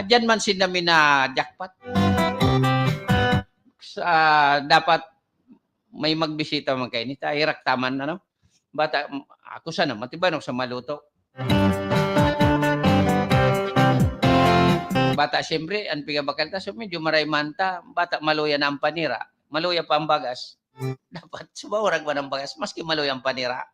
Diyan man sinami na jackpot. Dapat may magbisita man kayo nita. Hirak taman, ano? Bata, ako sana, matibanok sa maluto. Bata, siyempre, ang pigabakal ta, so medyo maray manta. Bata, maluya na ang panira. Maluya pa ang bagas. Dapat, sumawurag ba ng bagas, maski maluya ang panira.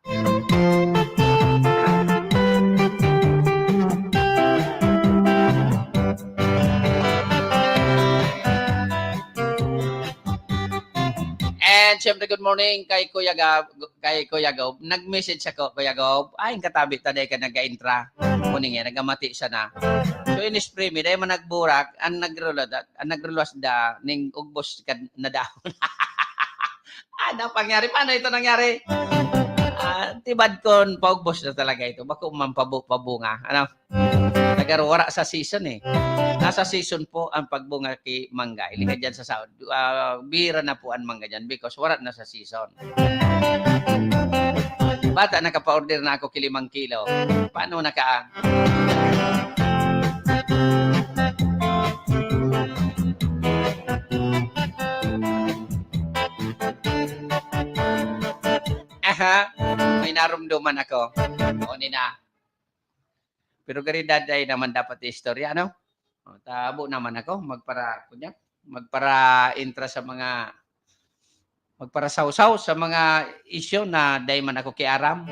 And siyempre, good morning kay Kuya Gob. Nag-message ako, Kuya Gob. Ay, katabi taday ka nag-intra. Kuning yan, nagamati siya na. So, in-spray me, dahil man nagburak, ang nagrulas da, ning ugbos ka na dahon. Ano pangyari? Paano ito nangyari? Tibad kon paugbos na talaga ito. Bako mampabunga. Ano? Nagaruwara sa season eh. Nasa season po ang pagbunga kay mangga. Ilika dyan sa Saud. Bira na po ang mangga dyan because wala na sa season. Bata, nakapa-order na ako 5 kilo. Paano naka... may narumduman ako. O nina. Pero garidaday naman dapat istorya, no? O, tabo naman ako. Magpara-intra sa mga magpara-sausaw sa mga isyo na day man ako kiaram.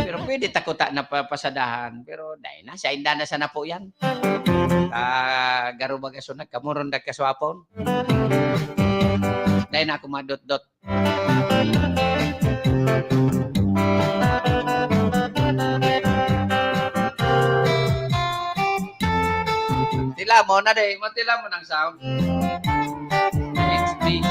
Pero pwede takuta na pasadahan. Pero day na, sa inda na sana po yan. Garo bagaso na, kamuron na kaswapon. Day na ako madot-dot. Tila mo na day, matila mo ng sound. XB.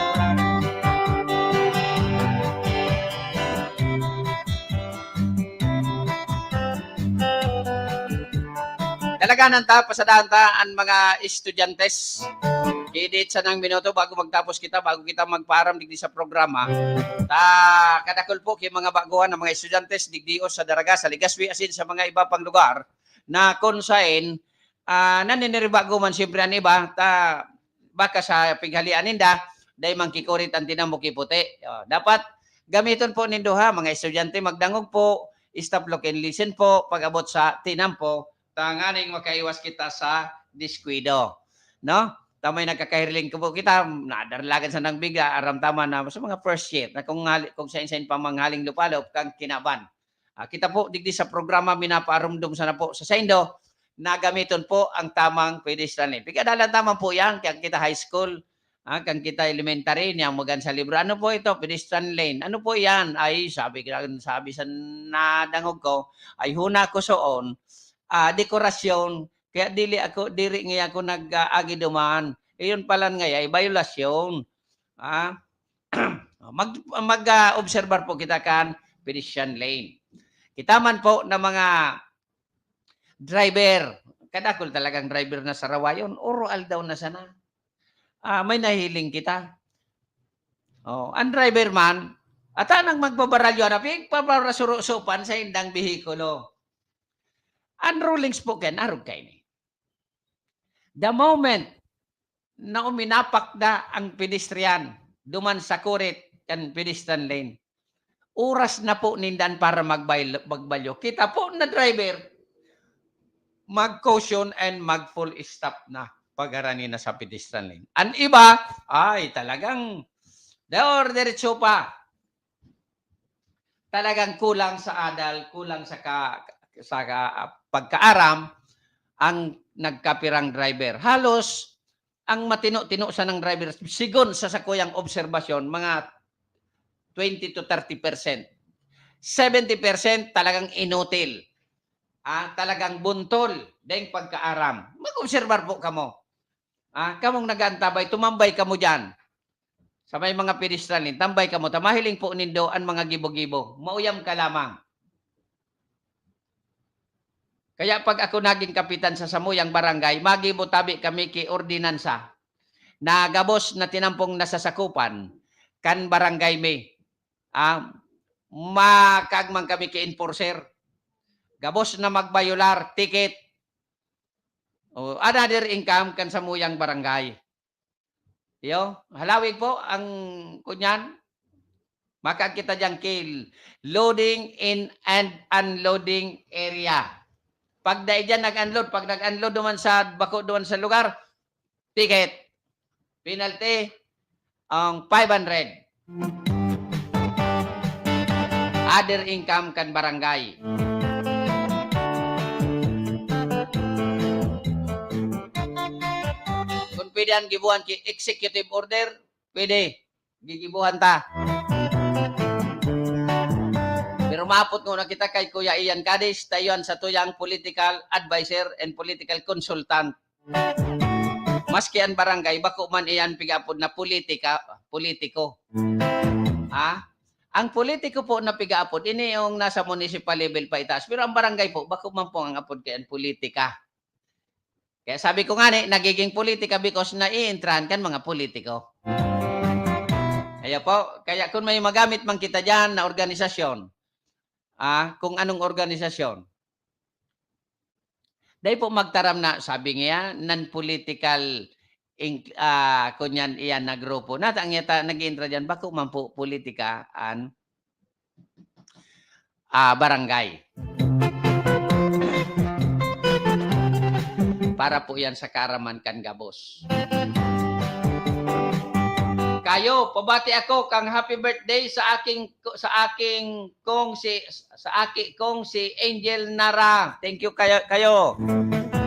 Dalaganan ta, pasadahan ta ang mga estudyantes. Kidit sa ng minuto bago magtapos bago kita magparam digdi sa programa. Kadakol po kay mga baguhan ng mga estudyantes digdios sa Daraga, sa Legazpi, asin sa mga iba pang lugar na konsain naniniribago man siyempre ang iba, baka sa pighalian ninda, dahil mangkikurit ang tinamok iputi. Dapat gamiton po nindo ha, mga estudyante, magdangog po, stop, look, and listen po, pag-abot sa tinampo, tanganing makaiwas kita sa diskwido. No? Tamay nagkakahirling ko po kita, nadarlagan sa nang bigla, aramtaman na sa mga first year, na kung sa-insain pa manghaling lupalop, kang kinaban. Kita po, digdi sa programa, minaparumdum sana po sa Saindo, na gamiton po ang tamang pedestrian lane. Pagkadalan tamang po yan, kaya kita high school, kaya kita elementary, niyang magan sa libro. Ano po ito? Pedestrian lane. Ano po yan? Ay, sabi sa nadangog ko, ay huna ko soon, dekorasyon, kaya diri nga ako nag-agi duman. Iyon pala nga ay violasyon. Mag-observar po kita kan pedestrian lane. Kita man po na mga driver, kadakol talagang driver na sa rawayon, oral daw na sana. May nahiling kita. Ang driver man, at anang magbabaralyo na, paparasurusupan sa indang bihikulo. Ang rulings po ken, arog kayo ni. The moment na uminapak na ang pedestrian, duman sa kurit and pedestrian lane, oras na po nindan para magbalyo. Kita po na driver, mag-caution and mag-full stop na pag-arani na sa pedestrian lane. Ang iba, ay talagang diretso pa. Talagang kulang sa adal, kulang sa pagkaaram ang nagkapirang driver. Halos ang matino-tino sa ng driver, sigon sa sakuyang obserbasyon, mga 20 to 30%. 70% talagang inutil. Talagang buntol dahil pagkaaram. Mag-observar po kamo. Kamong nag-antabay, tumambay kamo dyan. Sa may mga pedestrian lane, tambay kamo. Tamahiling po nindo ang mga gibo-gibo. Mauyam ka lamang. Kaya pag ako naging kapitan sa Samuyang Barangay, magibo tabi kami ki ordinansa na gabos na tinampong nasasakupan kan barangay me. Makagmang kami ki-enforcer. Gabos na magbayular, ticket. O another income kan sa muyang barangay. Halawig po ang kunyan. Makakita diyang kill. Loading in and unloading area. Pag dahil dyan nag-unload, pag nag-unload naman sa bako doon sa lugar, ticket. Penalty ang 500. Other income kan barangay. Kung pwede ang gibuhan ki executive order, pwede. Gigibuhan ta. Pero maapot nga kita kay Kuya Ian Cadiz, tayon sa tuyang political advisor and political consultant. Maski ang barangay, bako man iyan pigapod na politiko. Ang politiko po na pigapod, ini yung nasa municipal level pa itaas. Pero ang barangay po, bako man po ang apod kay politika. Kaya sabi ko nga nagiging politika because nai-entrahan kan mga politiko. Kaya kung may magamit man kita dyan na organisasyon, kung anong organisasyon, dahil po magtaram na, sabi nga, non-political, kunyan iyan na grupo. Ang yata nag-intra dyan, bako man po politika an barangay. Para po yan sa karaman kan gabos. Kayo, pabati ako kang happy birthday sa aking kong si Angel Nara. Thank you kayo.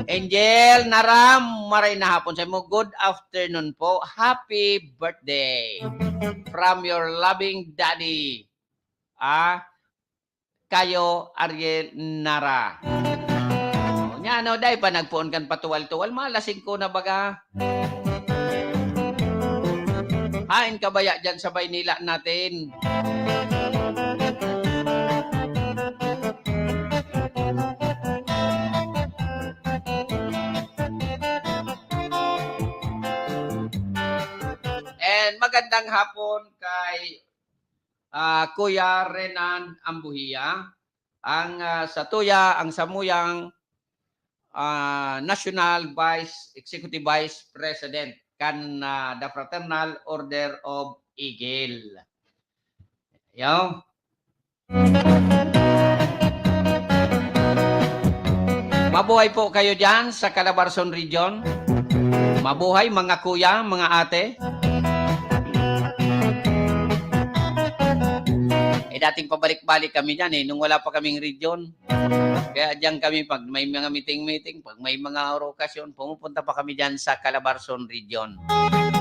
Angel Nara, maray na hapon sa mo. Good afternoon po. Happy birthday from your loving daddy. Kayo Ariel Nara. Dahil pa nagpuon kan patuwal-tuwal, malasing ko na baga. Hain kabaya dyan sa Baynila natin. And magandang hapon kay Kuya Renan Ambuhia, ang ang samuyang National Executive Vice President kan the Fraternal Order of Eagle. Mabuhay po kayo dyan sa Calabarzon Region. Mabuhay mga kuya, mga ate. Dating pabalik-balik kami dyan nung wala pa kaming region. Kaya dyan kami pag may mga meeting, pag may mga okasyon, pumupunta pa kami dyan sa Calabarzon Region.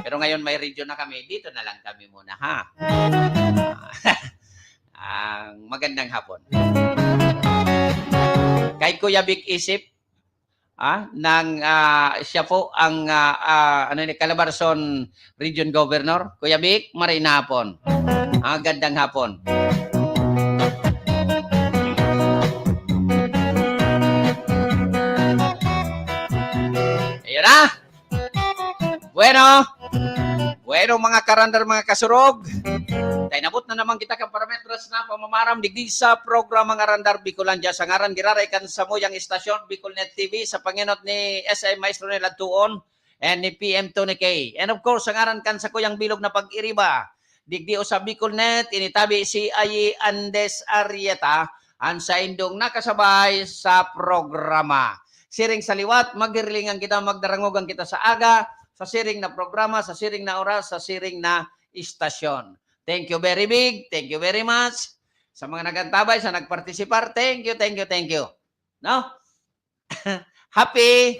Pero ngayon may region na kami, dito na lang kami muna, ha? Magandang hapon. Kay Kuya Big Isip, siya po ang Calabarzon Region Governor. Kuya Big, maray na hapon. Gandang hapon. Ayan na. Bueno mga karandar, mga kasurog. Tay nabot na naman kita kang parametros na pamamaram digdi sa program mga randar Bicolandia sa ngaran giraray kan sa muyang istasyon Bicolnet TV sa panginot ni SM Maestro nila Tuon and ni PM Tony K. And of course, sa ngaran kan sa kuyang bilog na pag-iriba digdi o sa Bicolnet initabi si Ayi Andes Arieta ang sa indong nakasabay sa programa. Siring sa liwat, magirilingan kita, magdarangogan kita sa aga, sa siring na programa, sa siring na oras, sa siring na istasyon. Thank you very big. Thank you very much. Sa mga nagantabay, sa nagpartisipar, thank you. No? Happy,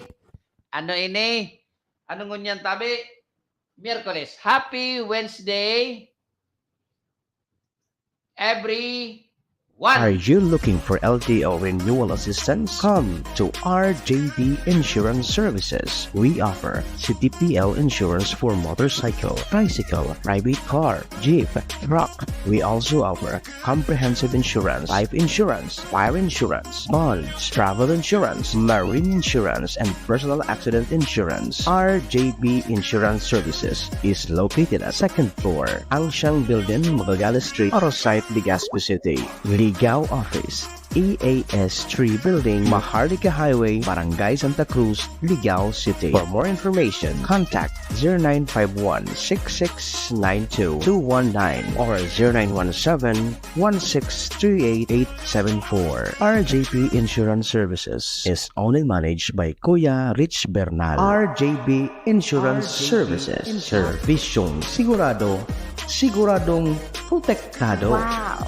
anong ngunyan tabi? Miyerkules. Happy Wednesday every Are 1. you looking for LTO renewal assistance? Come to RJB Insurance Services. We offer CTPL insurance for motorcycle, tricycle, private car, jeep, truck. We also offer comprehensive insurance, life insurance, fire insurance, bonds, travel insurance, marine insurance, and personal accident insurance. RJB Insurance Services is located at 2nd floor, Angsiang Building, Magallanes Street, Orosite, Legazpi City. Ligao Office, EAS 3 Building, Maharlika Highway, Barangay Santa Cruz, Ligao City. For more information, contact 0951-6692-219 or 0917-1638874. RJB Insurance Services is owned and managed by Kuya Rich Bernal. RJB Insurance Services. Servisyong siguradong protektado. Wow.